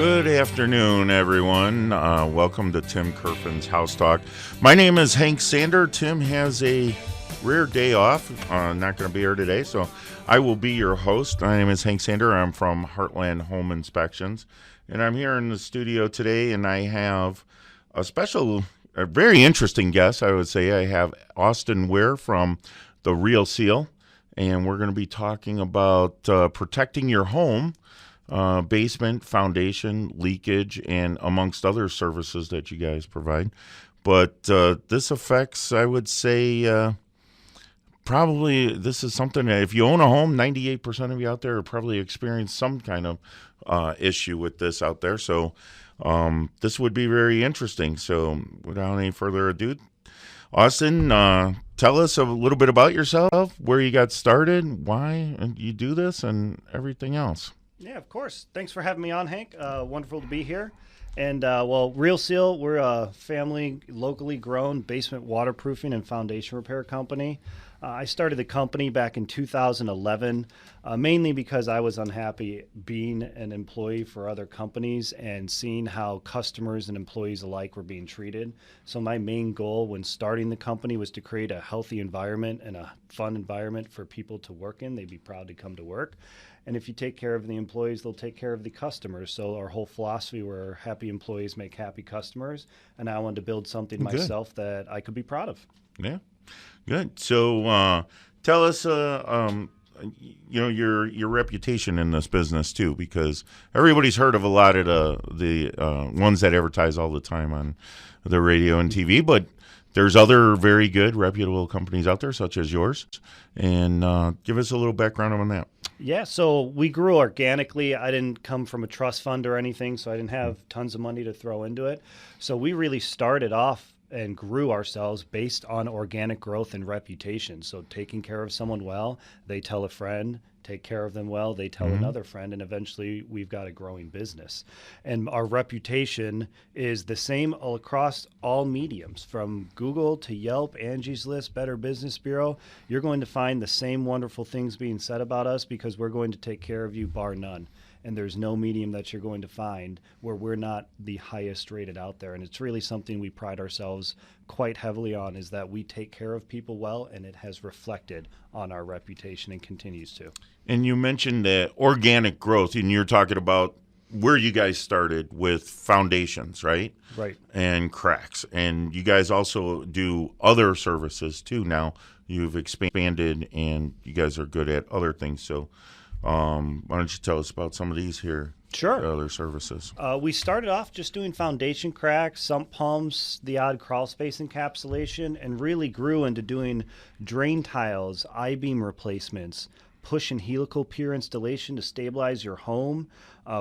Good afternoon, everyone. Welcome to Tim Kerfin's House Talk. My name is Hank Sander. Tim has a rare day off. Not going to be here today, so I will be your host. My name is Hank Sander. I'm from Heartland Home Inspections, and I'm here in the studio today, and I have a very interesting guest, I would say. I have Austin Ware from The Real Seal, and we're going to be talking about protecting your home, basement, foundation, leakage, and amongst other services that you guys provide. But this affects, I would say, probably this is something that if you own a home, 98% of you out there have probably experienced some kind of issue with this out there. So this would be very interesting. So without any further ado, Austin, tell us a little bit about yourself, where you got started, why you do this, and everything else. Yeah, of course. Thanks for having me on, Hank. Wonderful to be here. And, Real Seal, we're a family, locally grown basement waterproofing and foundation repair company. I started the company back in 2011, mainly because I was unhappy being an employee for other companies and seeing how customers and employees alike were being treated. So my main goal when starting the company was to create a healthy environment and a fun environment for people to work in. They'd be proud to come to work. And if you take care of the employees, they'll take care of the customers. So our whole philosophy were happy employees make happy customers. And I wanted to build something myself that I could be proud of. Yeah, good. So tell us, your reputation in this business too, because everybody's heard of a lot of the ones that advertise all the time on the radio and TV, but there's other very good, reputable companies out there, such as yours. And give us a little background on that. Yeah, so we grew organically. I didn't come from a trust fund or anything, so I didn't have tons of money to throw into it. So we really started off and grew ourselves based on organic growth and reputation. So taking care of someone well, they tell a friend, take care of them well, they tell another friend, and eventually we've got a growing business. And our reputation is the same all across all mediums, from Google to Yelp, Angie's List, Better Business Bureau. You're going to find the same wonderful things being said about us because we're going to take care of you, bar none. And there's no medium that you're going to find where we're not the highest rated out there. And it's really something we pride ourselves quite heavily on, is that we take care of people well, and it has reflected on our reputation and continues to. And you mentioned that organic growth, and you're talking about where you guys started with foundations, right? Right. And cracks. And you guys also do other services too. Now you've expanded and you guys are good at other things. So why don't you tell us about some of these here? Sure. Other services. We started off just doing foundation cracks, sump pumps, the odd crawl space encapsulation, and really grew into doing drain tiles, I-beam replacements, push and helical pier installation to stabilize your home.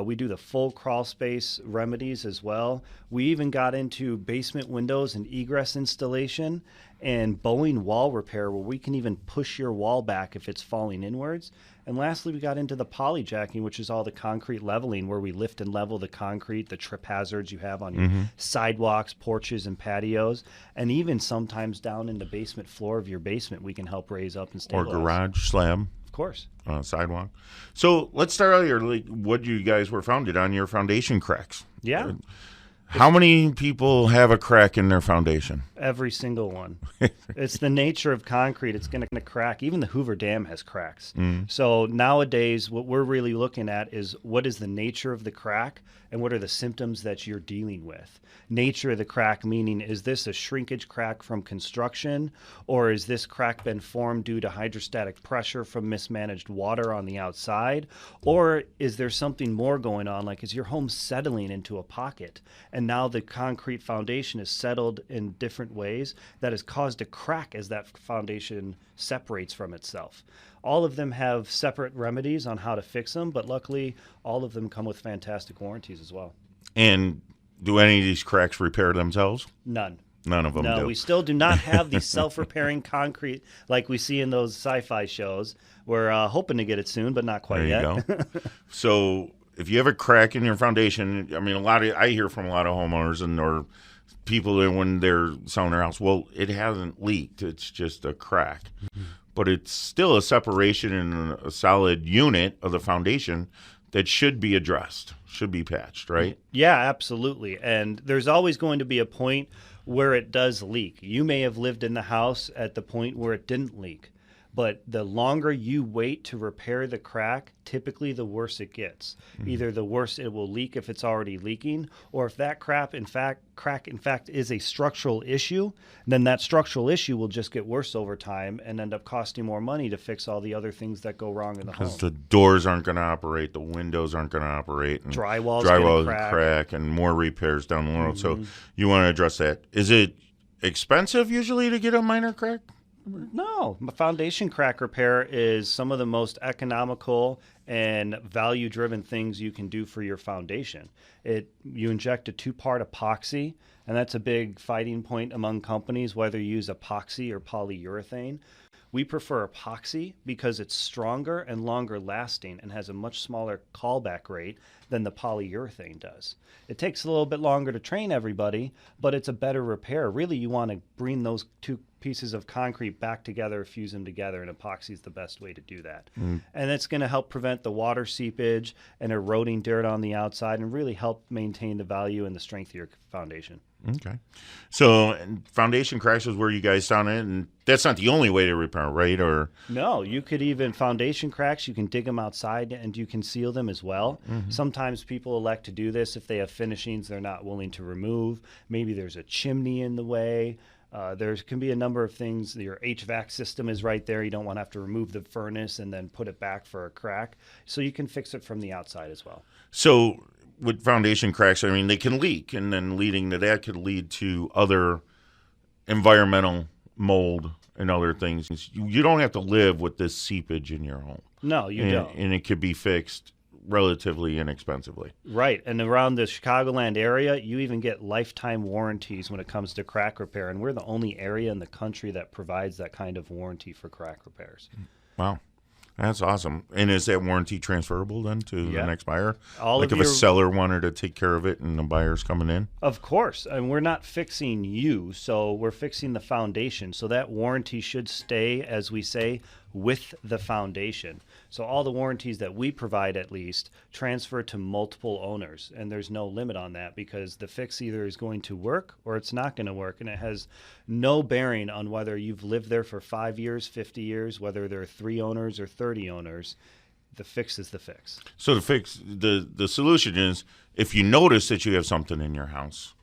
We do the full crawl space remedies as well. We even got into basement windows and egress installation and bowing wall repair, where we can even push your wall back if it's falling inwards. And lastly, we got into the polyjacking, which is all the concrete leveling, where we lift and level the concrete, the trip hazards you have on your sidewalks, porches, and patios, and even sometimes down in the basement floor of your basement, we can help raise up and stabilize. Or garage slab. Of course. Sidewalk. So let's start out here. Like, what you guys were founded on, your foundation cracks. Yeah. How many people have a crack in their foundation? Every single one. It's the nature of concrete. It's going to crack. Even the Hoover Dam has cracks. So nowadays, what we're really looking at is what is the nature of the crack and what are the symptoms that you're dealing with. Nature of the crack, meaning, is this a shrinkage crack from construction, or is this crack been formed due to hydrostatic pressure from mismanaged water on the outside, or is there something more going on, like is your home settling into a pocket, and now the concrete foundation is settled in different ways that has caused a crack as that foundation separates from itself. All of them have separate remedies on how to fix them, but luckily all of them come with fantastic warranties as well. And do any of these cracks repair themselves? None. None of them do. No, we still do not have the self-repairing concrete like we see in those sci-fi shows. We're hoping to get it soon, but not quite yet. There you go. So if you have a crack in your foundation, I mean, I hear from a lot of homeowners or people that when they're selling their house, well, it hasn't leaked. It's just a crack. But it's still a separation in a solid unit of the foundation that should be addressed, should be patched, right? Yeah, absolutely. And there's always going to be a point where it does leak. You may have lived in the house at the point where it didn't leak, but the longer you wait to repair the crack, typically the worse it gets. Either the worse it will leak if it's already leaking, or if that crack in fact is a structural issue, then that structural issue will just get worse over time and end up costing more money to fix all the other things that go wrong in the home. Because the doors aren't going to operate, the windows aren't going to operate, and Drywall's drywall gonna crack, and more repairs down the road. So you want to address that. Is it expensive usually to get a minor crack? No, foundation crack repair is some of the most economical and value-driven things you can do for your foundation. You inject a 2-part epoxy, and that's a big fighting point among companies, whether you use epoxy or polyurethane. We prefer epoxy because it's stronger and longer lasting and has a much smaller callback rate than the polyurethane does. It takes a little bit longer to train everybody, but it's a better repair. Really, you want to bring those two pieces of concrete back together, fuse them together, and epoxy is the best way to do that. And it's going to help prevent the water seepage and eroding dirt on the outside and really help maintain the value and the strength of your foundation. Okay. So foundation cracks is where you guys found it, and that's not the only way to repair, right? Or no, you could even foundation cracks, you can dig them outside and you can seal them as well. Sometimes people elect to do this if they have finishings they're not willing to remove. Maybe there's a chimney in the way. There can be a number of things. Your HVAC system is right there. You don't want to have to remove the furnace and then put it back for a crack. So you can fix it from the outside as well. So with foundation cracks, I mean, they can leak, and then leading to that could lead to other environmental mold and other things. You don't have to live with this seepage in your home. No, you don't. And it could be fixed relatively inexpensively. Right. And around the Chicagoland area, you even get lifetime warranties when it comes to crack repair. And we're the only area in the country that provides that kind of warranty for crack repairs. Wow. That's awesome. And is that warranty transferable then to the next buyer? All like of if a seller wanted to take care of it and the buyer's coming in? Of course. And we're not fixing you, so we're fixing the foundation. So that warranty should stay, as we say, with the foundation. So all the warranties that we provide, at least, transfer to multiple owners. And there's no limit on that because the fix either is going to work or it's not going to work. And it has no bearing on whether you've lived there for 5 years, 50 years, whether there are 3 owners or 30 owners. The fix is the fix. So the solution is, if you notice that you have something in your house,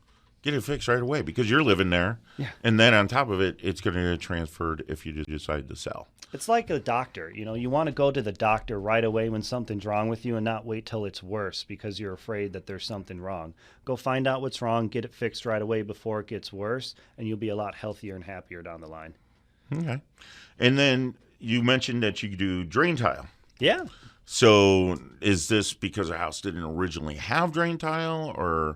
get it fixed right away because you're living there. Yeah. And then on top of it, it's going to get transferred if you decide to sell. It's like a doctor. You want to go to the doctor right away when something's wrong with you and not wait till it's worse because you're afraid that there's something wrong. Go find out what's wrong, get it fixed right away before it gets worse, and you'll be a lot healthier and happier down the line. Okay. And then you mentioned that you do drain tile. Yeah. So is this because a house didn't originally have drain tile, or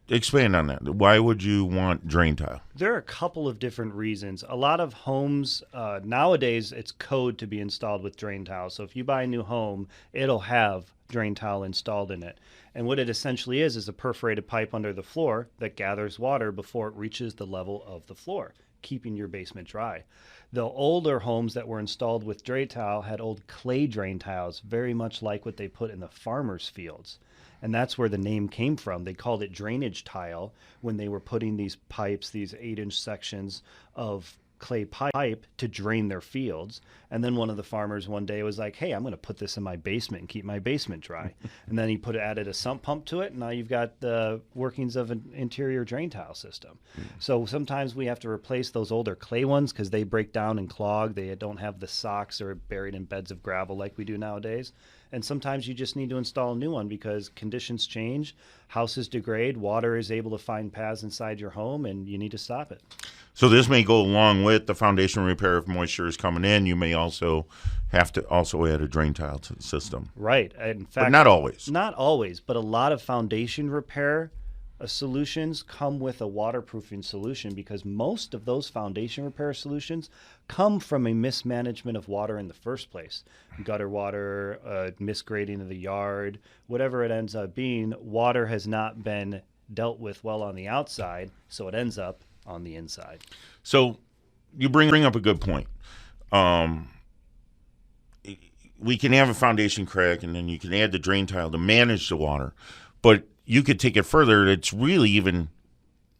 expand on that? Why would you want drain tile? There are a couple of different reasons. A lot of homes nowadays, it's code to be installed with drain tile. So if you buy a new home, it'll have drain tile installed in it. And what it essentially is a perforated pipe under the floor that gathers water before it reaches the level of the floor, keeping your basement dry. The older homes that were installed with drain tile had old clay drain tiles, very much like what they put in the farmers' fields. And that's where the name came from. They called it drainage tile when they were putting these pipes, these 8-inch sections of clay pipe to drain their fields. And then one of the farmers one day was like, hey, I'm going to put this in my basement and keep my basement dry. And then he added a sump pump to it. And now you've got the workings of an interior drain tile system. So sometimes we have to replace those older clay ones because they break down and clog. They don't have the socks or buried in beds of gravel like we do nowadays. And sometimes you just need to install a new one because conditions change, houses degrade, water is able to find paths inside your home, and you need to stop it. So this may go along with the foundation repair. If moisture is coming in, you may also have to add a drain tile to the system. Right. In fact, but not always. Not always, but a lot of foundation repair solutions come with a waterproofing solution because most of those foundation repair solutions come from a mismanagement of water in the first place. Gutter water, misgrading of the yard, whatever it ends up being, water has not been dealt with well on the outside, so it ends up on the inside. So you bring up a good point. we can have a foundation crack, and then you can add the drain tile to manage the water. But you could take it further. It's really even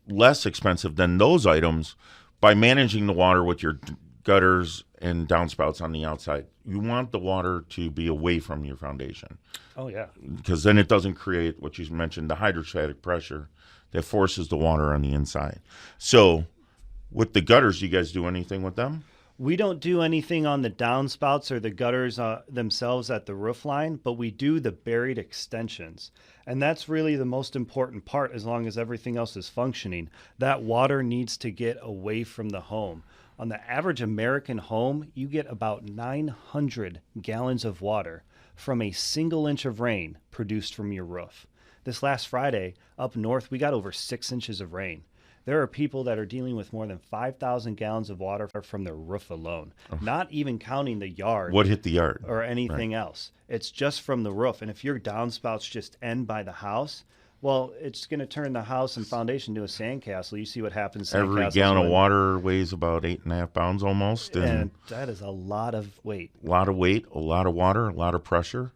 less expensive than those items by managing the water with your gutters and downspouts on the outside. You want the water to be away from your foundation, Oh, yeah. because then it doesn't create what you mentioned, the hydrostatic pressure that forces the water on the inside. So with the gutters, do you guys do anything with them? We don't do anything on the downspouts or the gutters themselves at the roof line, but we do the buried extensions. And that's really the most important part as long as everything else is functioning. That water needs to get away from the home. On the average American home, you get about 900 gallons of water from a single inch of rain produced from your roof. This last Friday, up north, we got over 6 inches of rain. There are people that are dealing with more than 5,000 gallons of water from their roof alone, not even counting the yard What hit the yard? or anything else. It's just from the roof. And if your downspouts just end by the house, well, it's going to turn the house and foundation into a sandcastle. You see what happens. Every gallon of water weighs about 8.5 pounds almost. And that is a lot of weight. A lot of weight, a lot of water, a lot of pressure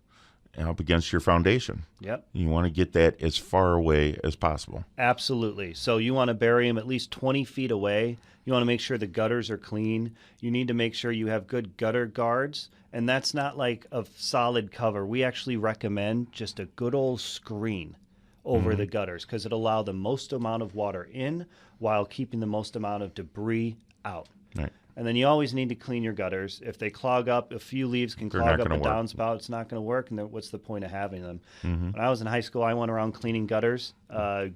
up against your foundation. Yep. You want to get that as far away as possible. Absolutely. So you want to bury them at least 20 feet away. You want to make sure the gutters are clean. You need to make sure you have good gutter guards. And that's not like a solid cover. We actually recommend just a good old screen over the gutters because it'll allow the most amount of water in while keeping the most amount of debris out. Right. And then you always need to clean your gutters. If they clog up, a few leaves can They're clog not up a gonna work. downspout. It's not going to work. And then what's the point of having them? When I was in high school, I went around cleaning gutters,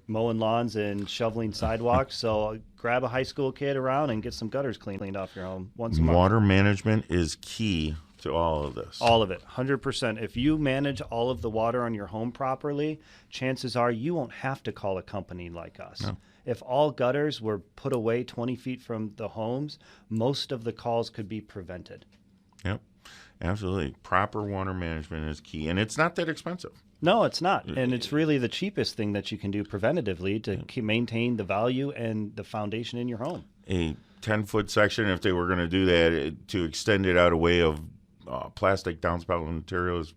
mowing lawns, and shoveling sidewalks. So grab a high school kid around and get some gutters cleaned off your home once a month. Water management is key to all of this. All of it, 100%. If you manage all of the water on your home properly, chances are you won't have to call a company like us. No. If all gutters were put away 20 feet from the homes, most of the calls could be prevented. Yep. Absolutely. Proper water management is key. And it's not that expensive. No, it's not. And it's really the cheapest thing that you can do preventatively to maintain the value and the foundation in your home. A 10-foot section, if they were going to do that, to extend it out a way of plastic downspout material is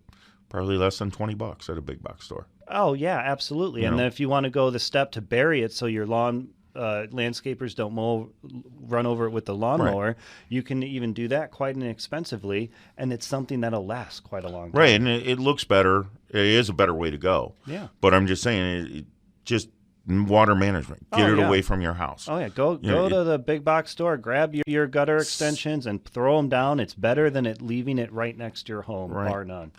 probably less than $20 at a big box store. Oh, yeah, absolutely. And then if you want to go the step to bury it so your lawn landscapers don't run over it with the lawnmower, you can even do that quite inexpensively, and it's something that'll last quite a long time. Right, and it looks better. It is a better way to go. Yeah. But I'm just saying, just water management. Get it away from your house. Oh, yeah. Go to the big box store, grab your gutter extensions, and throw them down. It's better than leaving it right next to your home, bar none.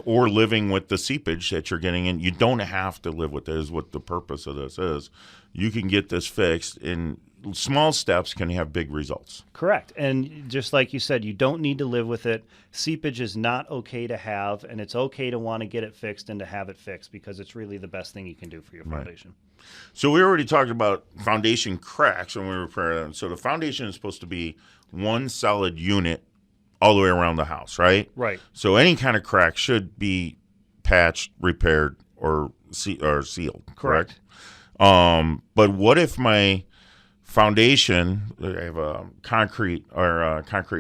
Or living with the seepage that you're getting in. You don't have to live with it, is what the purpose of this is. You can get this fixed, and small steps can have big results. Correct. And just like you said, you don't need to live with it. Seepage is not okay to have, and it's okay to want to get it fixed and to have it fixed because it's really the best thing you can do for your foundation. So we already talked about foundation cracks when we were preparing them. So the foundation is supposed to be one solid unit all the way around the house, right? Right. So any kind of crack should be patched, repaired, or sealed, correct? But what if my foundation, I have a concrete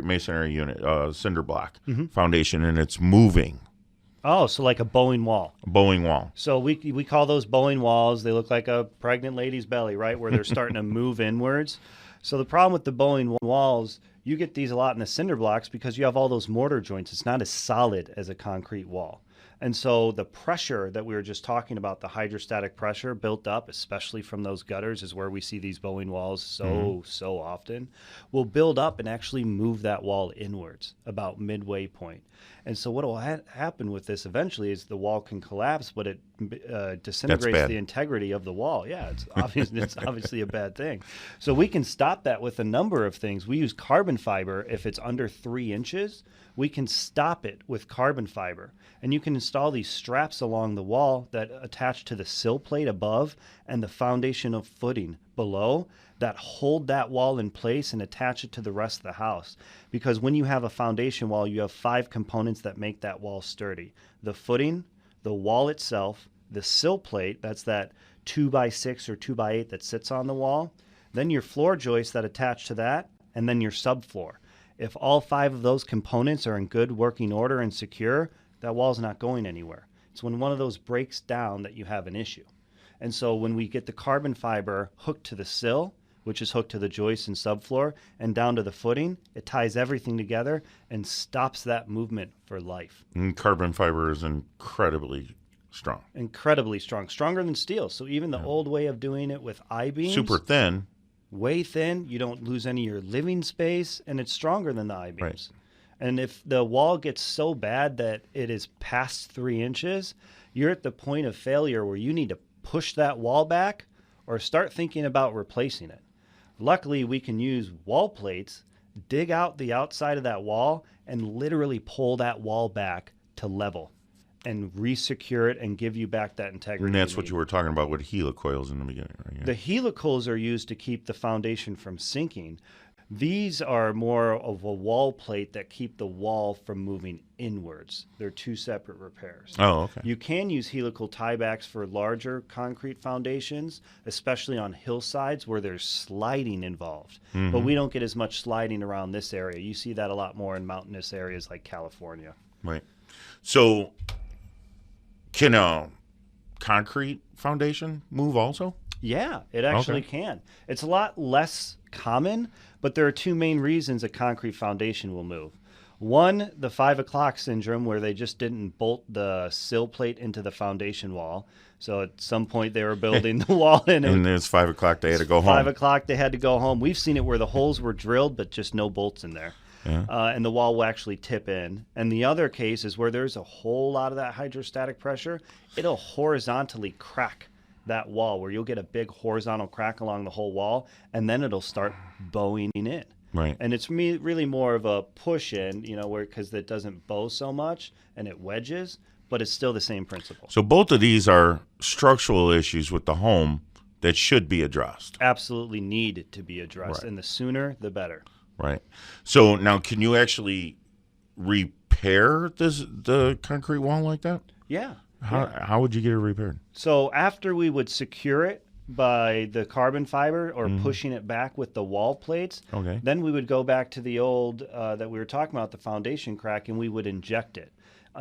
masonry unit, cinder block foundation, and it's moving. Oh, so like a bowing wall. A bowing wall. So we call those bowing walls. They look like a pregnant lady's belly, right, where they're starting to move inwards. So the problem with the bowing walls, you get these a lot in the cinder blocks because you have all those mortar joints. It's not as solid as a concrete wall. And so the pressure that we were just talking about, the hydrostatic pressure built up, especially from those gutters, is where we see these bowing walls so often, will build up and actually move that wall inwards about midway point. And so what will happen with this eventually is the wall can collapse, but it disintegrates the integrity of the wall. Yeah, it's obviously a bad thing. So we can stop that with a number of things. We use carbon fiber. If it's under 3 inches, we can stop it with carbon fiber. And you can install these straps along the wall that attach to the sill plate above and the foundation of footing below that hold that wall in place and attach it to the rest of the house. Because when you have a foundation wall, you have 5 components that make that wall sturdy. The footing, the wall itself, the sill plate, that's that 2x6 or 2x8 that sits on the wall, then your floor joists that attach to that, and then your subfloor. If all 5 of those components are in good working order and secure, that wall's not going anywhere. It's when one of those breaks down that you have an issue. And so when we get the carbon fiber hooked to the sill, which is hooked to the joist and subfloor, and down to the footing, it ties everything together and stops that movement for life. And carbon fiber is incredibly strong. Incredibly strong, stronger than steel. So even the old way of doing it with I-beams, Super thin. way thin, you don't lose any of your living space, and it's stronger than the I-beams. And if the wall gets so bad that it is past 3 inches, you're at the point of failure where you need to push that wall back or start thinking about replacing it. Luckily, we can use wall plates, dig out the outside of that wall, and literally pull that wall back to level and re-secure it and give you back that integrity. And that's what you were talking about with helicoils in the beginning, right? Yeah. The helicals are used to keep the foundation from sinking. These are more of a wall plate that keep the wall from moving inwards. They're 2 separate repairs. Oh, okay. You can use helical tiebacks for larger concrete foundations, especially on hillsides where there's sliding involved. But we don't get as much sliding around this area. You see that a lot more in mountainous areas like California. Right. So can a concrete foundation move also? Yeah, it actually can. It's a lot less common, but there are 2 main reasons a concrete foundation will move. One, the 5 o'clock syndrome, where they just didn't bolt the sill plate into the foundation wall. So at some point they were building the wall in, And it's 5 o'clock, they had to go home. 5 o'clock they had to go home. We've seen it where the holes were drilled, but just no bolts in there. Yeah. And the wall will actually tip in. And the other case is where there's a whole lot of that hydrostatic pressure, it'll horizontally crack that wall, where you'll get a big horizontal crack along the whole wall, and then it'll start bowing in. Right. And it's really more of a push in, where because it doesn't bow so much and it wedges, but it's still the same principle. So both of these are structural issues with the home that should be addressed. Absolutely need to be addressed, Right. and the sooner the better. Right. So now, can you actually repair the concrete wall like that? Yeah. How would you get it repaired? So after we would secure it by the carbon fiber or pushing it back with the wall plates, Okay. then we would go back to the old that we were talking about, the foundation crack, and we would inject it.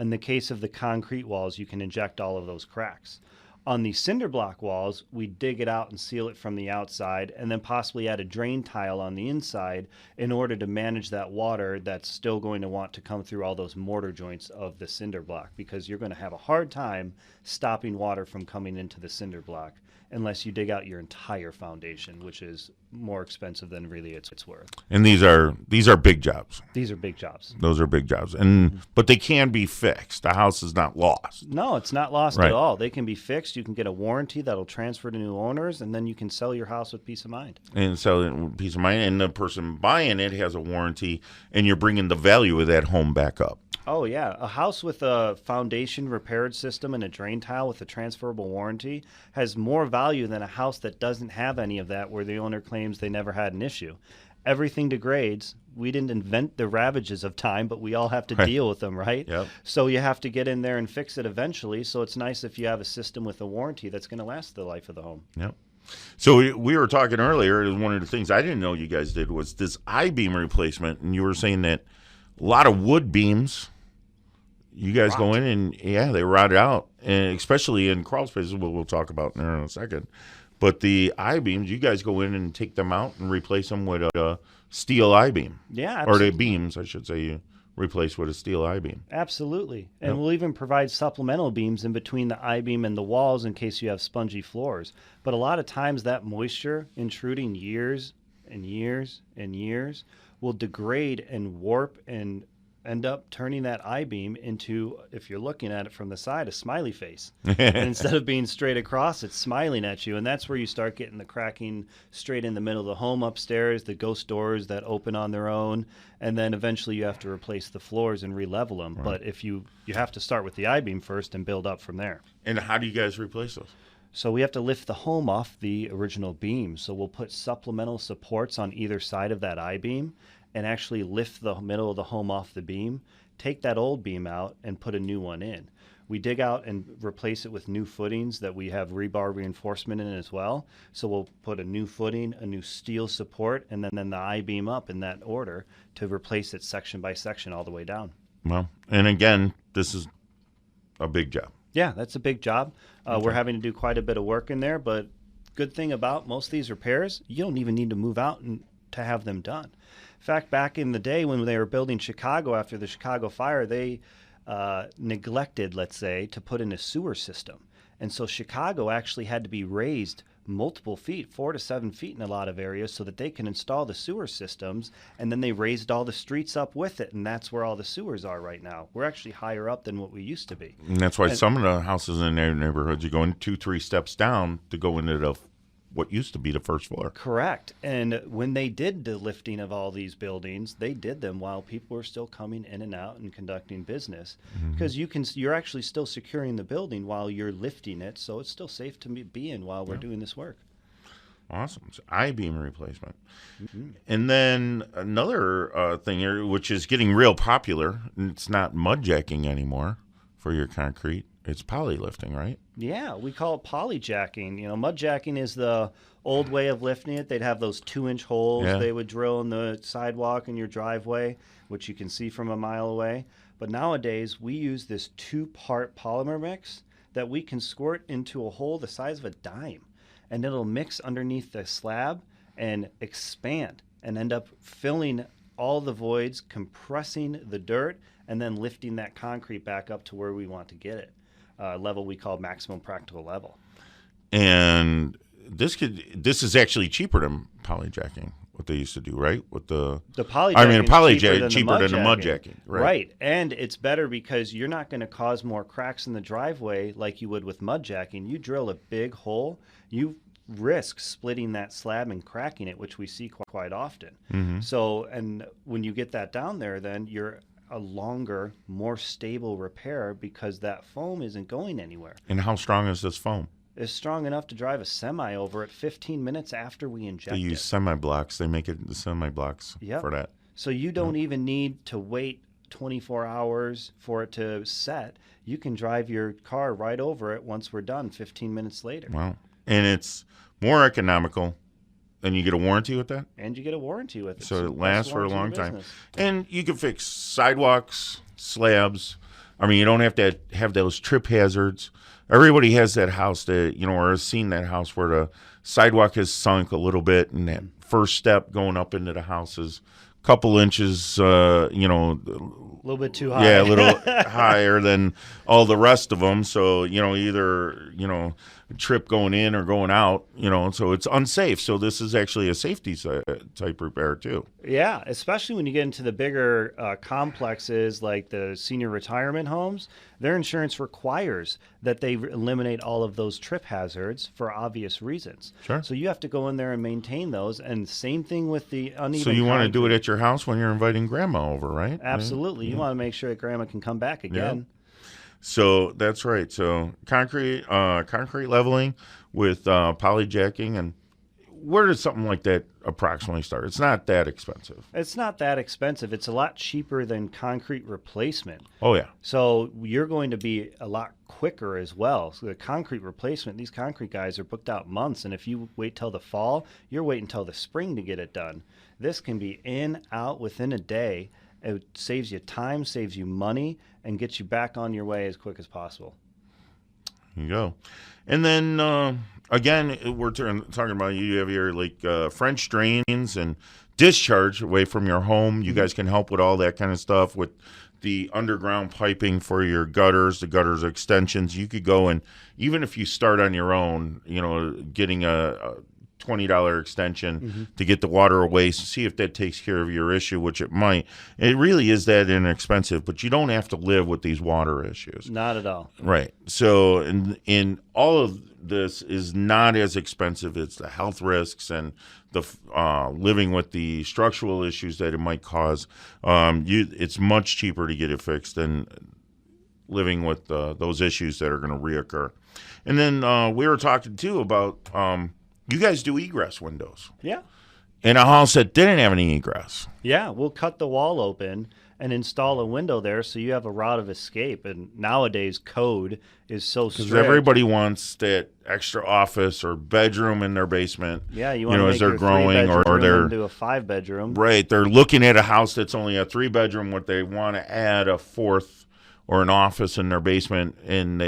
In the case of the concrete walls, you can inject all of those cracks. On the cinder block walls, we dig it out and seal it from the outside, and then possibly add a drain tile on the inside in order to manage that water that's still going to want to come through all those mortar joints of the cinder block, because you're going to have a hard time stopping water from coming into the cinder block unless you dig out your entire foundation, which is more expensive than really it's worth. And these are big jobs. These are big jobs. Those are big jobs, but they can be fixed. The house is not lost. No, it's not lost Right. at all. They can be fixed. You can get a warranty that'll transfer to new owners, and then you can sell your house with peace of mind. And sell it with peace of mind. And the person buying it has a warranty, and you're bringing the value of that home back up. Oh, yeah. A house with a foundation repaired system and a drain tile with a transferable warranty has more value than a house that doesn't have any of that, where the owner claims they never had an issue. Everything degrades. We didn't invent the ravages of time, but we all have to deal with them, right? Yep. So you have to get in there and fix it eventually. So it's nice if you have a system with a warranty that's going to last the life of the home. Yep. So we were talking earlier, one of the things I didn't know you guys did was this I-beam replacement, and you were saying that a lot of wood beams, you guys go in and, they rot out, and especially in crawl spaces, we'll talk about in a second. But the I-beams, you guys go in and take them out and replace them with a steel I-beam. Yeah, Or absolutely. the beams, I should say, you replace with a steel I-beam. Absolutely. And Yep. we'll even provide supplemental beams in between the I-beam and the walls in case you have spongy floors. But a lot of times that moisture intruding years and years and years will degrade and warp and end up turning that I-beam into, if you're looking at it from the side, a smiley face. And instead of being straight across, it's smiling at you. And that's where you start getting the cracking straight in the middle of the home upstairs, the ghost doors that open on their own. And then eventually you have to replace the floors and re-level them. Right. But if you have to start with the I-beam first and build up from there. And how do you guys replace those? So we have to lift the home off the original beam. So we'll put supplemental supports on either side of that I-beam and actually lift the middle of the home off the beam, take that old beam out, and put a new one in. We dig out and replace it with new footings that we have rebar reinforcement in as well. So we'll put a new footing, a new steel support, and then the I-beam up in that order to replace it section by section all the way down. Well, and again, this is a big job. Yeah, that's a big job. We're having to do quite a bit of work in there, but good thing about most of these repairs, you don't even need to move out to have them done. In fact, back in the day when they were building Chicago after the Chicago fire, they neglected, let's say, to put in a sewer system. And so Chicago actually had to be raised multiple feet, 4 to 7 feet in a lot of areas, so that they can install the sewer systems. And then they raised all the streets up with it. And that's where all the sewers are right now. We're actually higher up than what we used to be. And that's why some of the houses in their neighborhoods, you go in 2-3 steps down to go into what used to be the first floor. Correct. And when they did the lifting of all these buildings, they did them while people were still coming in and out and conducting business. Because you're actually still securing the building while you're lifting it, so it's still safe to be in while we're doing this work. Awesome. So I-beam replacement. And then another thing here, which is getting real popular, and it's not mud jacking anymore for your concrete. It's poly lifting, right? Yeah, we call it polyjacking. You know, mud jacking is the old way of lifting it. They'd have those 2-inch holes they would drill in the sidewalk in your driveway, which you can see from a mile away. But nowadays, we use this 2-part polymer mix that we can squirt into a hole the size of a dime, and it'll mix underneath the slab and expand and end up filling all the voids, compressing the dirt, and then lifting that concrete back up to where we want to get it. Level we call maximum practical level. And this is actually cheaper than polyjacking, what they used to do, right? With the polyjacking cheaper than the mud jacking, right? Right, and it's better because you're not going to cause more cracks in the driveway like you would with mud jacking. You drill a big hole, you risk splitting that slab and cracking it, which we see quite often. So, and when you get that down there, then you're a longer, more stable repair because that foam isn't going anywhere. And how strong is this foam? It's strong enough to drive a semi over it 15 minutes after we inject it. They use semi-blocks. They make it the semi-blocks for that. So you don't even need to wait 24 hours for it to set. You can drive your car right over it once we're done 15 minutes later. Wow. And it's more economical. And you get a warranty with that? And you get a warranty with it. So it lasts for a long time. And you can fix sidewalks, slabs. I mean, you don't have to have those trip hazards. Everybody has that house that, or has seen that house where the sidewalk has sunk a little bit and that first step going up into the house is a couple inches, a little bit too high. Yeah, a little higher than all the rest of them. So, either, trip going in or going out, so it's unsafe. So this is actually a safety type repair too. Yeah, especially when you get into the bigger complexes like the senior retirement homes, their insurance requires that they eliminate all of those trip hazards for obvious reasons. Sure. So you have to go in there and maintain those. And same thing with the uneven So you want to do it at your house when you're inviting grandma over, right? Absolutely. You want to make sure that grandma can come back again. Yeah. So that's right. So concrete leveling with polyjacking, and where does something like that approximately start? It's not that expensive. It's not that expensive. It's a lot cheaper than concrete replacement. Oh, yeah. So you're going to be a lot quicker as well. So the concrete replacement, these concrete guys are booked out months, and if you wait till the fall, you're waiting until the spring to get it done. This can be in, out within a day. It saves you time, saves you money, and gets you back on your way as quick as possible. There you go. And then, again, we're talking about you have your French drains and discharge away from your home. You guys can help with all that kind of stuff with the underground piping for your gutters, the gutters extensions. You could go and, even if you start on your own, getting a $20 extension to get the water away, see if that takes care of your issue, which it might. It really is that inexpensive, but you don't have to live with these water issues. Not at all. Right. So in all of this is not as expensive. It's the health risks and the living with the structural issues that it might cause. It's much cheaper to get it fixed than living with those issues that are going to reoccur. And then we were talking too about you guys do egress windows. Yeah. in a house that didn't have any egress. Yeah, we'll cut the wall open and install a window there so you have a route of escape. And nowadays, code is so Because strict. everybody wants that extra office or bedroom in their basement. Yeah, you want to as make they're your growing or three-bedroom they're into a 5-bedroom. right. They're looking at a house that's only a 3-bedroom. What they want to add a fourth or an office in their basement, and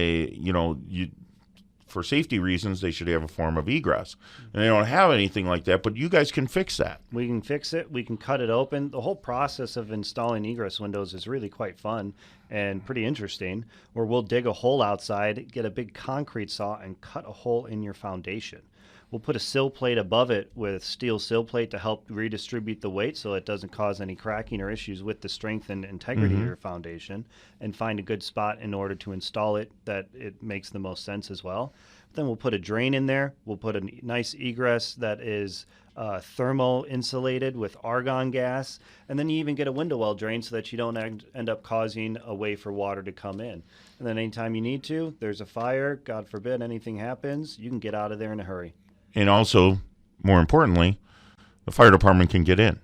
for safety reasons, they should have a form of egress. And they don't have anything like that, but you guys can fix that. We can fix it. We can cut it open. The whole process of installing egress windows is really quite fun and pretty interesting, where we'll dig a hole outside, get a big concrete saw, and cut a hole in your foundation. We'll put a sill plate above it with steel sill plate to help redistribute the weight so it doesn't cause any cracking or issues with the strength and integrity of your foundation, and find a good spot in order to install it that it makes the most sense as well. Then we'll put a drain in there. We'll put a nice egress that is thermo insulated with argon gas, and then you even get a window well drain so that you don't end up causing a way for water to come in. And then anytime you need to, there's a fire, God forbid anything happens, you can get out of there in a hurry. And also, more importantly, the fire department can get in.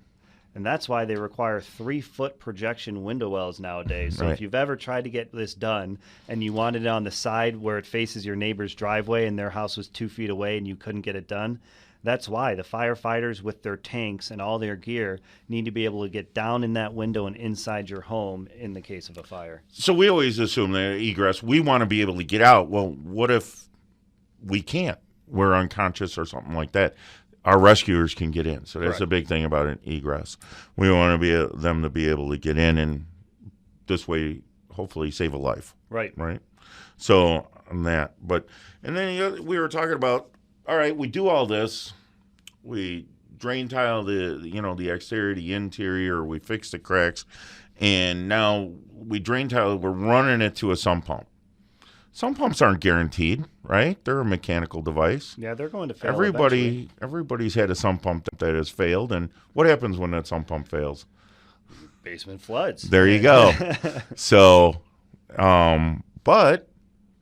And that's why they require 3-foot projection window wells nowadays. So Right. if you've ever tried to get this done and you wanted it on the side where it faces your neighbor's driveway and their house was 2 feet away and you couldn't get it done, that's why the firefighters with their tanks and all their gear need to be able to get down in that window and inside your home in the case of a fire. So we always assume that egress, we want to be able to get out. Well, what if we can't? We're unconscious or something like that. Our rescuers can get in. So that's Correct. the big thing about an egress. We want them to be able to get in, and this way, hopefully, save a life. Right. Right. So on that, and then we were talking about. All right, we do all this. We drain tile the exterior, the interior. We fix the cracks, and now we drain tile. We're running it to a sump pump. Sump pumps aren't guaranteed, right? They're a mechanical device. Yeah, they're going to fail eventually. Everybody's had a sump pump that has failed, and what happens when that sump pump fails? Basement floods. There you go. So, but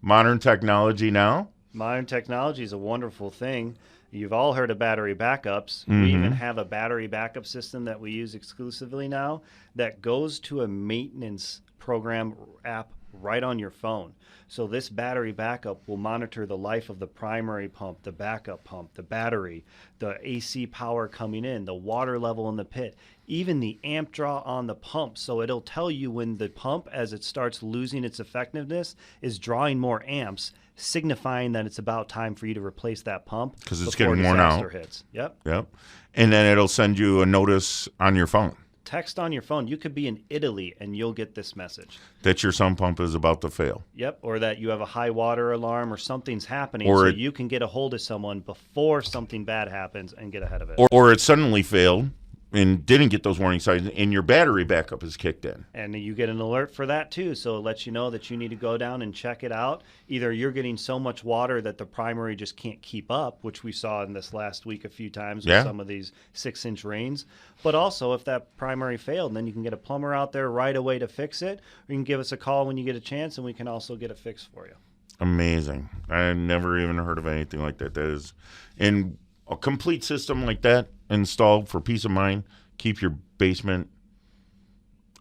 modern technology now. Modern technology is a wonderful thing. You've all heard of battery backups. We even have a battery backup system that we use exclusively now that goes to a maintenance program app right on your phone. So this battery backup will monitor the life of the primary pump, the backup pump, the battery, the AC power coming in, the water level in the pit, even the amp draw on the pump. So it'll tell you when the pump, as it starts losing its effectiveness, is drawing more amps, signifying that it's about time for you to replace that pump 'Cause it's before getting worn out. disaster hits. Yep. Yep. And then it'll send you a notice on your phone Text on your phone. You could be in Italy and you'll get this message. that your sump pump is about to fail. Yep, or that you have a high water alarm or something's happening, Or so it- you can get a hold of someone before something bad happens and get ahead of it. Or it suddenly failed and didn't get those warning signs, and your battery backup is kicked in. And you get an alert for that too, so it lets you know that you need to go down and check it out. Either you're getting so much water that the primary just can't keep up, which we saw in this last week a few times with Yeah. some of these 6-inch rains. But also, if that primary failed, then you can get a plumber out there right away to fix it, or you can give us a call when you get a chance, and we can also get it fixed for you. Amazing. I never even heard of anything like that. That is, in a complete system like that installed for peace of mind, keep your basement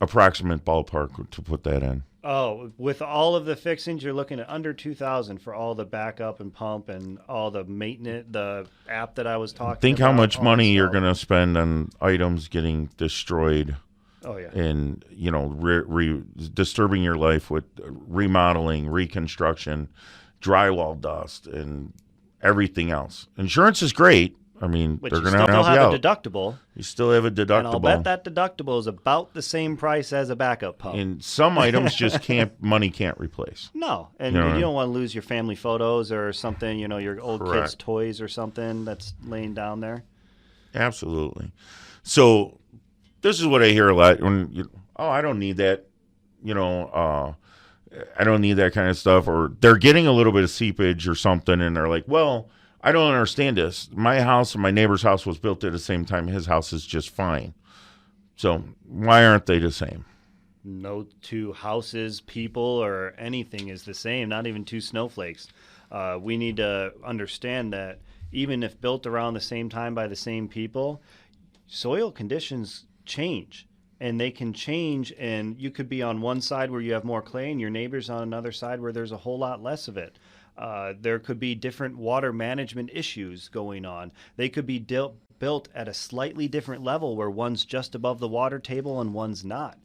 approximate ballpark to put that in. Oh, with all of the fixings, you're looking at under $2,000 for all the backup and pump and all the maintenance, the app that I was talking Think about. how much all money the you're stuff. going to spend on items getting destroyed Oh, yeah. and, disturbing your life with remodeling, reconstruction, drywall dust, and everything else. Insurance is great. I mean, But they're you going to still help you have out. a deductible, You still have a and I'll bet deductible. that deductible is about the same price as a backup pump. And some items just money can't replace. No, and You know, you don't want to lose your family photos or something, your old kids' Correct. toys or something that's laying down there. Absolutely. So this is what I hear a lot when I don't need that, I don't need that kind of stuff, or they're getting a little bit of seepage or something, and they're like, well, I don't understand this. My house and my neighbor's house was built at the same time. His house is just fine. So why aren't they the same? No two houses, people, or anything is the same, not even two snowflakes. We need to understand that even if built around the same time by the same people, soil conditions change. And they can change, and you could be on one side where you have more clay, and your neighbor's on another side where there's a whole lot less of it. There could be different water management issues going on. They could be built at a slightly different level where one's just above the water table and one's not.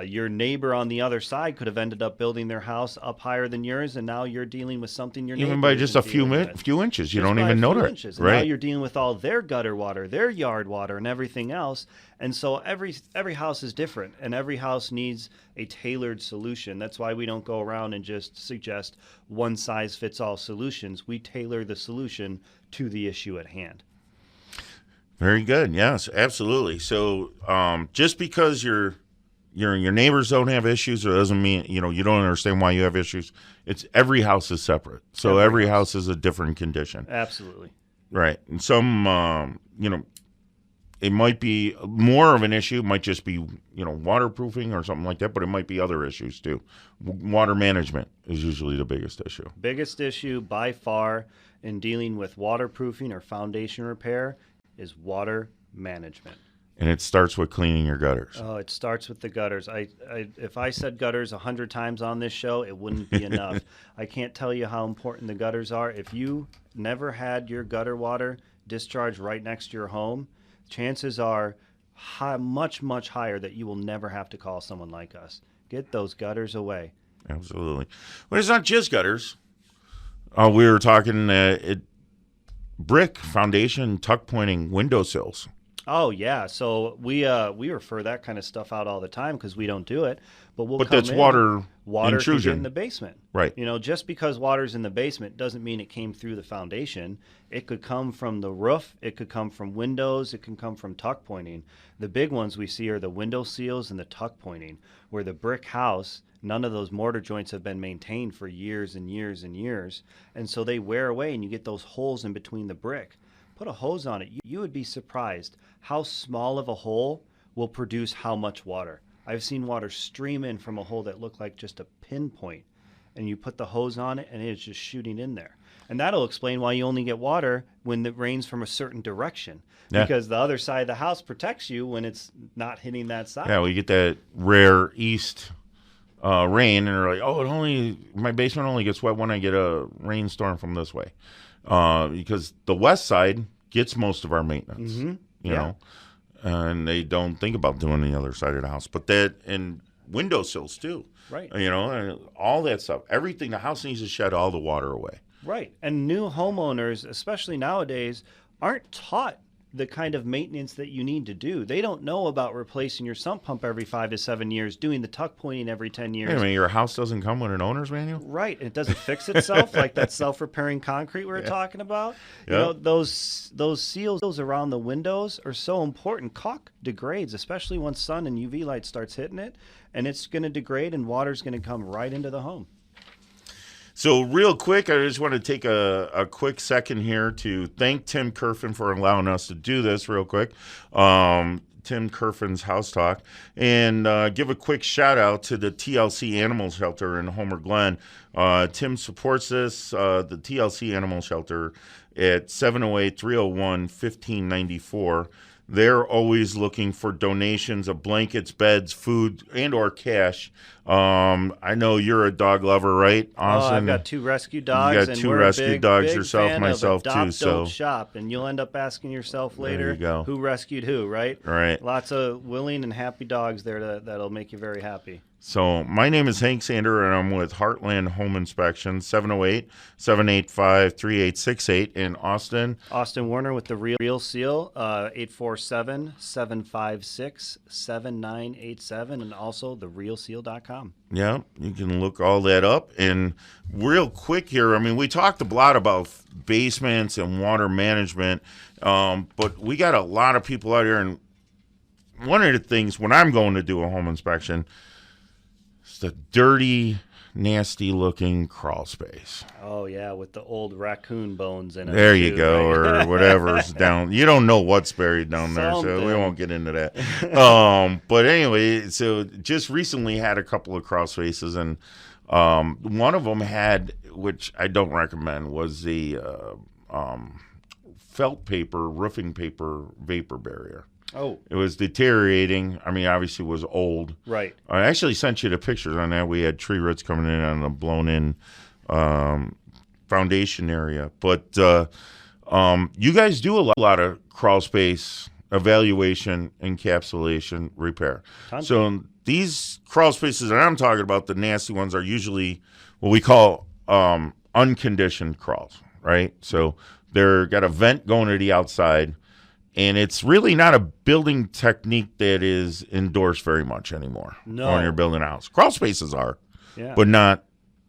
Your neighbor on the other side could have ended up building their house up higher than yours, and now you're dealing with something your neighbor Even by just a isn't few dealing with. few inches, you Just don't by even a know few it. inches. And now Right. you're dealing with all their gutter water, their yard water, and everything else. And so every house is different, and every house needs a tailored solution. That's why we don't go around and just suggest one size fits all solutions. We tailor the solution to the issue at hand. Very good. Yes, absolutely. So just because your neighbors don't have issues, or doesn't mean you don't understand why you have issues. It's every house is separate, so every house is a different condition. Absolutely. Right. And some it might be more of an issue. It might just be waterproofing or something like that, but it might be other issues too. Water management is usually the biggest issue. Biggest issue by far in dealing with waterproofing or foundation repair is water management. And it starts with cleaning your gutters. Oh, it starts with the gutters. If I said gutters 100 times on this show, it wouldn't be enough. I can't tell you how important the gutters are. If you never had your gutter water discharged right next to your home, chances are much, much higher that you will never have to call someone like us. Get those gutters away. Absolutely. But it's not just gutters. We were talking brick, foundation, tuck pointing, windowsills. Oh yeah, so we refer that kind of stuff out all the time because we don't do it, but But that's water can get intrusion. in the basement, Right. Just because water's in the basement doesn't mean it came through the foundation. It could come from the roof, it could come from windows, it can come from tuck pointing. The big ones we see are the window seals and the tuck pointing, where the brick house, none of those mortar joints have been maintained for years and years and years, and so they wear away, and you get those holes in between the brick. Put a hose on it. You would be surprised how small of a hole will produce how much water. I've seen water stream in from a hole that looked like just a pinpoint, and you put the hose on it, and it's just shooting in there. And that'll explain why you only get water when it rains from a certain direction, Yeah. because the other side of the house protects you when it's not hitting that side. Yeah, we get that rare east rain, and they're like, my basement only gets wet when I get a rainstorm from this way. Because the west side gets most of our maintenance, you know, and they don't think about doing the other side of the house. But that, and windowsills too, Right. And all that stuff. Everything, the house needs to shed all the water away. Right. And new homeowners, especially nowadays, aren't taught the kind of maintenance that you need to do. They don't know about replacing your sump pump every 5 to 7 years, doing the tuck pointing every 10 years. I mean, your house doesn't come with an owner's manual? Right. It doesn't fix itself like that self-repairing concrete we were talking about. Yeah. Those seals around the windows are so important. Caulk degrades, especially when sun and UV light starts hitting it, and it's going to degrade and water's going to come right into the home. So real quick, I just want to take a quick second here to thank Tim Kerfen for allowing us to do this real quick. Tim Kerfen's House Talk, and give a quick shout out to the TLC Animal Shelter in Homer Glen. Tim supports this, the TLC Animal Shelter at 708-301-1594. They're always looking for donations of blankets, beds, food, and or cash. I know you're a dog lover, right, Austin? I've got 2 rescue dogs. You got and 2 we're rescue a big, dogs big yourself, fan myself, of too, Adopt, so- Don't Shop, and you'll end up asking yourself later, you go. who rescued who, right? Right. Lots of willing and happy dogs there that'll make you very happy. So my name is Hank Sander, and I'm with Heartland Home Inspection, 708-785-3868 in Austin. Austin Warner with the Real Seal, 847-756-7987, and also therealseal.com. Yeah, you can look all that up. And real quick here, I mean, we talked a lot about basements and water management, but we got a lot of people out here, and one of the things when I'm going to do a home inspection, it's the dirty, nasty-looking crawl space. Oh, yeah, with the old raccoon bones in it. There you too, go, right? or whatever's down. You don't know what's buried down there, so we Something. won't get into that. But anyway, so just recently had a couple of crawl spaces, and one of them had, which I don't recommend, was the felt paper, roofing paper vapor barrier. Oh, It was deteriorating. I mean, obviously, it was old. right. I actually sent you the pictures on that. We had tree roots coming in on the blown-in foundation area. But you guys do a lot of crawl space evaluation, encapsulation, repair. Tons. So these crawl spaces that I'm talking about, the nasty ones, are usually what we call unconditioned crawls, right? So they're got a vent going to the outside, and it's really not a building technique that is endorsed very much anymore No. when you're building a house. Crawl spaces are, Yeah. but not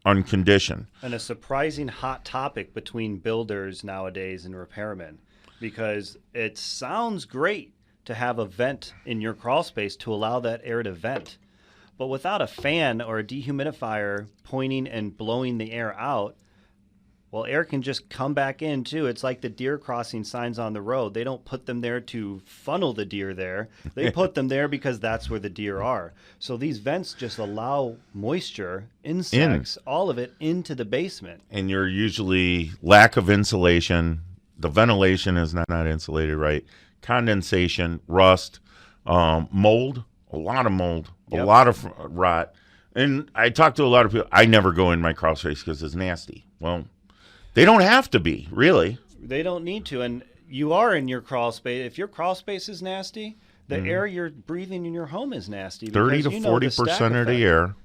unconditioned. And a surprising hot topic between builders nowadays and repairmen, because it sounds great to have a vent in your crawl space to allow that air to vent. But without a fan or a dehumidifier pointing and blowing the air out, well, air can just come back in too. It's like the deer crossing signs on the road. They don't put them there to funnel the deer there. They put them there because that's where the deer are. So these vents just allow moisture, insects, all of it into the basement. And you're usually lack of insulation. The ventilation is not insulated right. Condensation, rust, mold, a lot of mold, a Yep. lot of rot. And I talk to a lot of people. I never go in my crawl space because it's nasty. Well, they don't have to be, really. They don't need to. And you are in your crawl space. If your crawl space is nasty, the air you're breathing in your home is nasty. 30 to because you know the 40% stack of the effect. air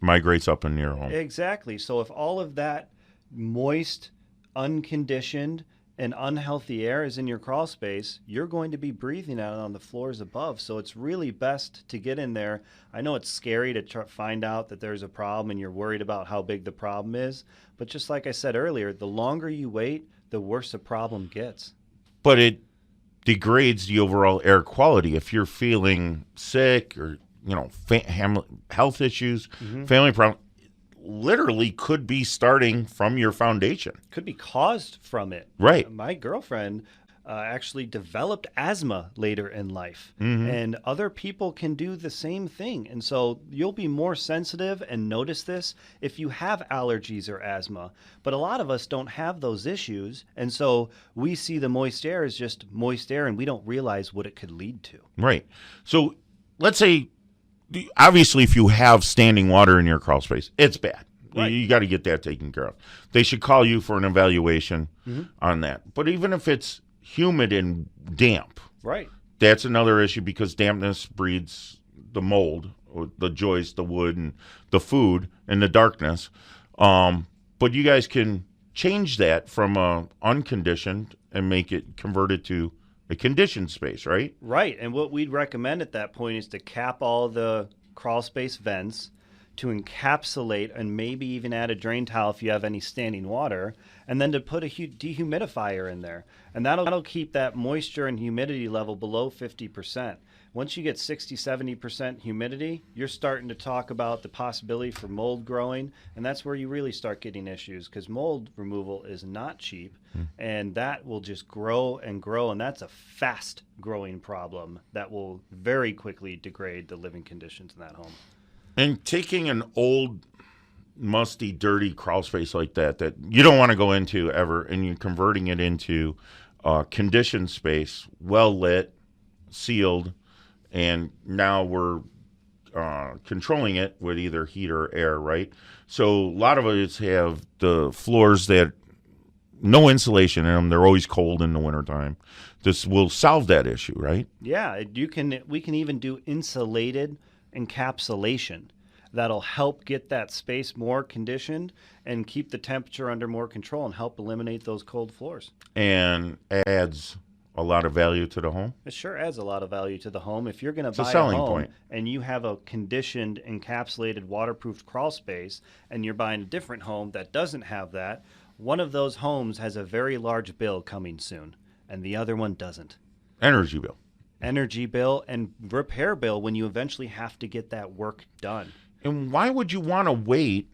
migrates up in your home. Exactly. So if all of that moist, unconditioned, and unhealthy air is in your crawl space, you're going to be breathing out on the floors above. So it's really best to get in there. I know it's scary to find out that there's a problem and you're worried about how big the problem is. But just like I said earlier, the longer you wait, the worse the problem gets. But it degrades the overall air quality. If you're feeling sick or, health issues, family problem, literally could be starting from your foundation. Could be caused from it. Right. My girlfriend actually developed asthma later in life, Mm-hmm. and other people can do the same thing. And so you'll be more sensitive and notice this if you have allergies or asthma. But a lot of us don't have those issues, and so we see the moist air as just moist air, and we don't realize what it could lead to. Right. So let's say, obviously, if you have standing water in your crawl space, it's bad. Right. You got to get that taken care of. They should call you for an evaluation on that. But even if it's humid and damp, Right. that's another issue because dampness breeds the mold, or the joist, the wood, and the food, and the darkness. But you guys can change that from unconditioned and make it converted to a conditioned space, right? Right. And what we'd recommend at that point is to cap all the crawl space vents, to encapsulate and maybe even add a drain tile if you have any standing water, and then to put a dehumidifier in there. And that'll keep that moisture and humidity level below 50%. Once you get 60, 70% humidity, you're starting to talk about the possibility for mold growing, and that's where you really start getting issues because mold removal is not cheap, and that will just grow and grow, and that's a fast growing problem that will very quickly degrade the living conditions in that home. And taking an old, musty, dirty crawl space like that you don't want to go into ever, and you're converting it into conditioned space, well lit, sealed, and now we're controlling it with either heat or air, right? So a lot of us have the floors that no insulation in them. They're always cold in the wintertime. This will solve that issue, right? Yeah, we can even do insulated encapsulation. That'll help get that space more conditioned and keep the temperature under more control and help eliminate those cold floors. And adds a lot of value to the home. It sure adds a lot of value to the home. If you're going to It's a buy a selling home point. and you have a conditioned, encapsulated, waterproofed crawl space, and you're buying a different home that doesn't have that, one of those homes has a very large bill coming soon, and the other one doesn't. Energy bill. Energy bill and repair bill when you eventually have to get that work done. And why would you want to wait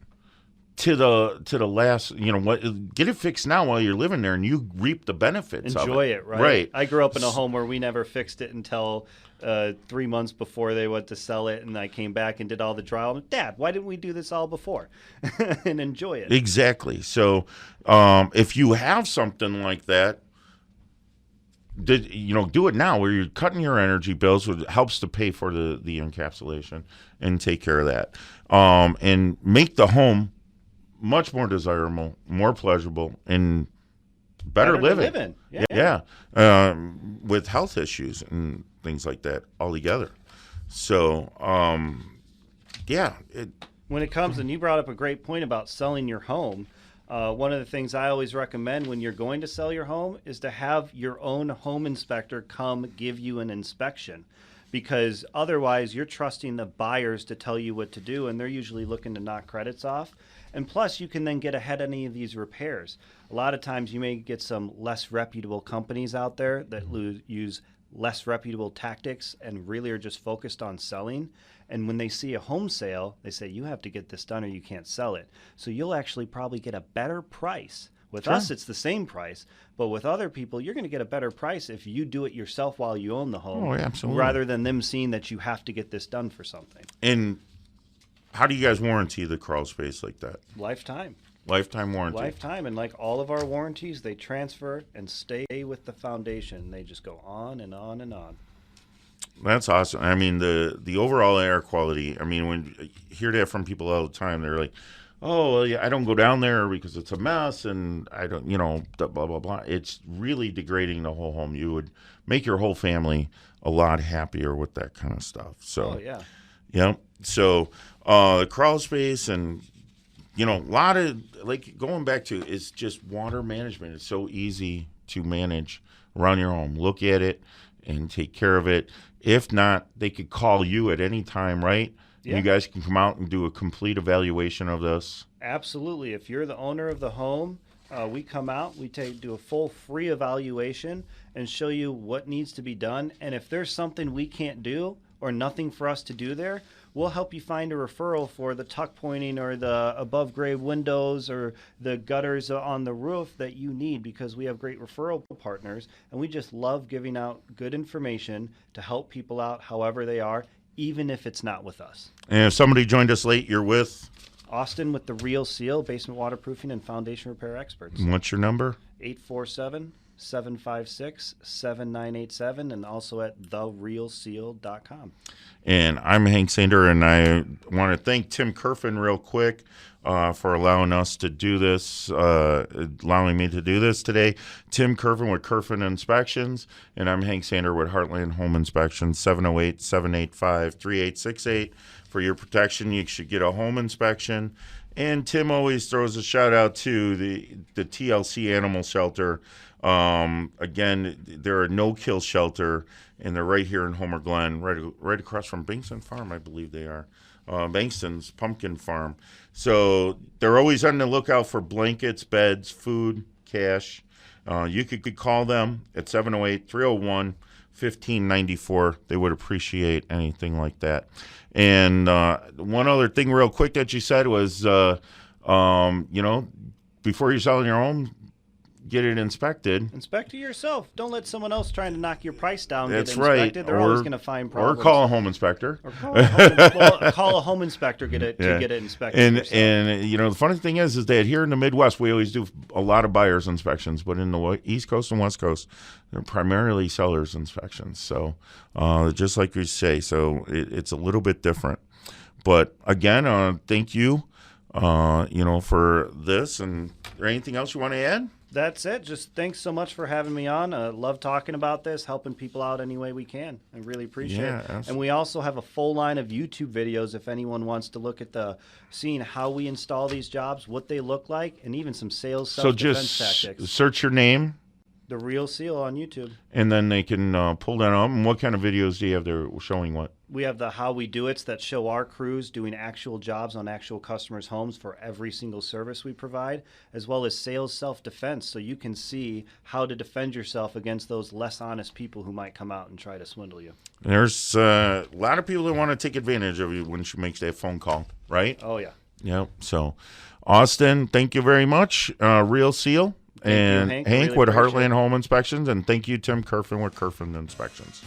to the last? Get it fixed now while you're living there, and you reap the benefits. Enjoy of it, right? Right. I grew up in a home where we never fixed it until 3 months before they went to sell it, and I came back and did all the drywall. I'm like, Dad, why didn't we do this all before? And enjoy it. Exactly. So, if you have something like that, do it now where you're cutting your energy bills, which helps to pay for the encapsulation and take care of that, and make the home much more desirable, more pleasurable, and better to living. live in. Yeah. With health issues and things like that all together. So, When it comes, and you brought up a great point about selling your home. One of the things I always recommend when you're going to sell your home is to have your own home inspector come give you an inspection, because otherwise you're trusting the buyers to tell you what to do, and they're usually looking to knock credits off. And plus, you can then get ahead of any of these repairs. A lot of times you may get some less reputable companies out there that use less reputable tactics and really are just focused on selling. And when they see a home sale, they say, you have to get this done or you can't sell it. So you'll actually probably get a better price. With us, it's the same price. But with other people, you're going to get a better price if you do it yourself while you own the home. Oh, absolutely. Rather than them seeing that you have to get this done for something. And how do you guys warranty the crawl space like that? Lifetime. Lifetime warranty. Lifetime. And like all of our warranties, they transfer and stay with the foundation. They just go on and on and on. That's awesome. I mean, the overall air quality, I mean, when you hear that from people all the time, they're like, oh, well, yeah, I don't go down there because it's a mess and I don't, blah, blah, blah. It's really degrading the whole home. You would make your whole family a lot happier with that kind of stuff. So, yeah. Yeah. So, the crawl space and, a lot of, like, going back to, it's just water management. It's so easy to manage around your home. Look at it and take care of it. If not, they could call you at any time, right? Yeah. You guys can come out and do a complete evaluation of this. Absolutely. If you're the owner of the home, we come out, we do a full free evaluation and show you what needs to be done. And if there's something we can't do or nothing for us to do there, we'll help you find a referral for the tuck pointing or the above grade windows or the gutters on the roof that you need, because we have great referral partners and we just love giving out good information to help people out however they are, even if it's not with us. And if somebody joined us late, you're with? Austin with the Real Seal, basement waterproofing and foundation repair experts. And what's your number? 847-756-7987, and also at therealseal.com. And I'm Hank Sander, and I want to thank Tim Kerfen real quick for allowing us to do this, allowing me to do this today. Tim Kerfen with Kerfen Inspections, and I'm Hank Sander with Heartland Home Inspections, 708-785-3868. For your protection, you should get a home inspection. And Tim always throws a shout out to the TLC Animal Shelter. Again, they're a no-kill shelter, and they're right here in Homer Glen, right across from Bankston Farm, I believe they are. Bankston's Pumpkin Farm. So they're always on the lookout for blankets, beds, food, cash. You could call them at 708-301-1594. They would appreciate anything like that. And one other thing real quick that you said was, before you're selling your home, get it inspected. Inspect it yourself. Don't let someone else trying to knock your price down That's get it inspected. Right. They're always going to find problems. Or call a home inspector. Or call a home inspector to get it inspected. And the funny thing is that here in the Midwest, we always do a lot of buyers inspections, but in the East Coast and West Coast, they're primarily sellers inspections. So just like you say, so it's a little bit different. But again, thank you, for this. And is there anything else you want to add? That's it. Just thanks so much for having me on. Love talking about this, helping people out any way we can. I really appreciate it. Absolutely. And we also have a full line of YouTube videos if anyone wants to look at seeing how we install these jobs, what they look like, and even some sales self-defense tactics. Search your name. The Real Seal on YouTube. And then they can pull that up. And what kind of videos do you have there showing what? We have the How We Do It's that show our crews doing actual jobs on actual customers' homes for every single service we provide, as well as sales self-defense, so you can see how to defend yourself against those less honest people who might come out and try to swindle you. There's a lot of people that want to take advantage of you when she makes that phone call, right? Oh, yeah. Yep. So, Austin, thank you very much. Real Seal. Thank you, Hank Hank really with Heartland Home Inspections. And thank you, Tim Kerfen with Kerfen Inspections.